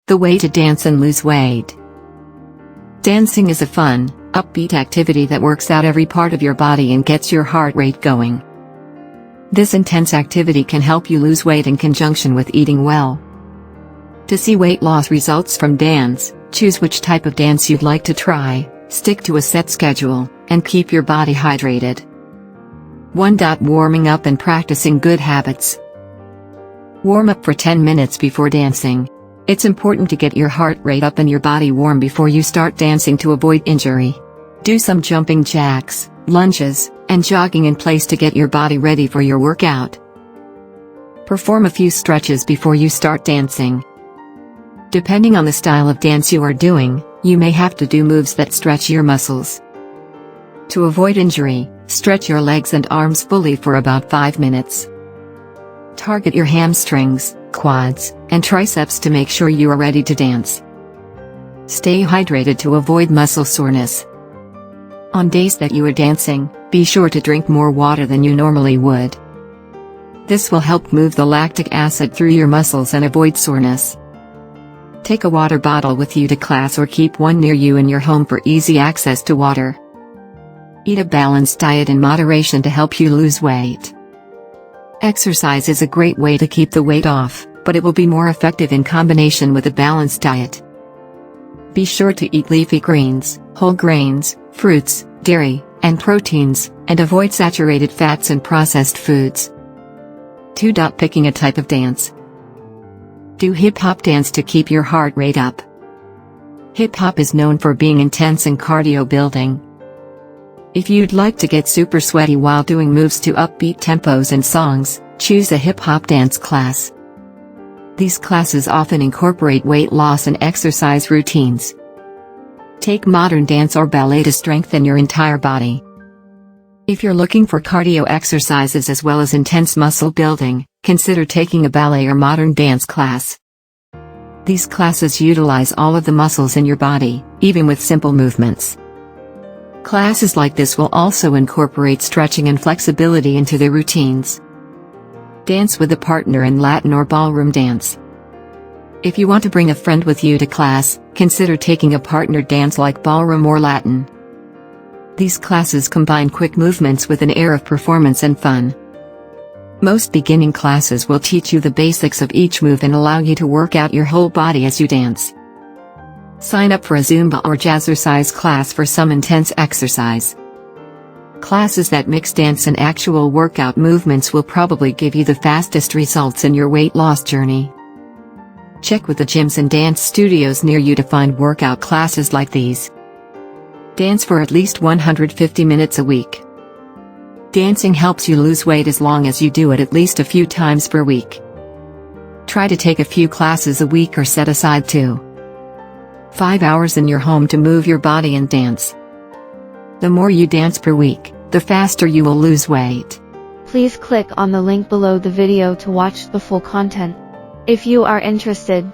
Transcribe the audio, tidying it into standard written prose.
The way to dance and lose weight. Dancing is a fun, upbeat activity that works out every part of your body and gets your heart rate going. This intense activity can help you lose weight in conjunction with eating well. To see weight loss results from dance, choose which type of dance you'd like to try, stick to a set schedule, and keep your body hydrated. 1. Warming up and practicing good habits. Warm up for 10 minutes before dancing. It's important to get your heart rate up and your body warm before you start dancing to avoid injury. Do some jumping jacks, lunges, and jogging in place to get your body ready for your workout. Perform a few stretches before you start dancing. Depending on the style of dance you are doing, you may have to do moves that stretch your muscles. To avoid injury, stretch your legs and arms fully for about 5 minutes. Target your hamstrings, quads, and triceps to make sure you are ready to dance. Stay hydrated to avoid muscle soreness. On days that you are dancing, be sure to drink more water than you normally would. This will help move the lactic acid through your muscles and avoid soreness. Take a water bottle with you to class or keep one near you in your home for easy access to water. Eat a balanced diet in moderation to help you lose weight. Exercise is a great way to keep the weight off, but it will be more effective in combination with a balanced diet. Be sure to eat leafy greens, whole grains, fruits, dairy, and proteins, and avoid saturated fats and processed foods. 2. Picking a type of dance. Do hip-hop dance to keep your heart rate up. Hip-hop is known for being intense and cardio building. If you'd like to get super sweaty while doing moves to upbeat tempos and songs, choose a hip-hop dance class. These classes often incorporate weight loss and exercise routines. Take modern dance or ballet to strengthen your entire body. If you're looking for cardio exercises as well as intense muscle building, consider taking a ballet or modern dance class. These classes utilize all of the muscles in your body, even with simple movements. Classes like this will also incorporate stretching and flexibility into their routines. Dance with a partner in Latin or ballroom dance. If you want to bring a friend with you to class, consider taking a partner dance like ballroom or Latin. These classes combine quick movements with an air of performance and fun. Most beginning classes will teach you the basics of each move and allow you to work out your whole body as you dance. Sign up for a Zumba or Jazzercise class for some intense exercise. Classes that mix dance and actual workout movements will probably give you the fastest results in your weight loss journey. Check with the gyms and dance studios near you to find workout classes like these. Dance for at least 150 minutes a week. Dancing helps you lose weight as long as you do it at least a few times per week. Try to take a few classes a week or set aside 5 hours in your home to move your body and dance. The more you dance per week, the faster you will lose weight. Please click on the link below the video to watch the full content. If you are interested,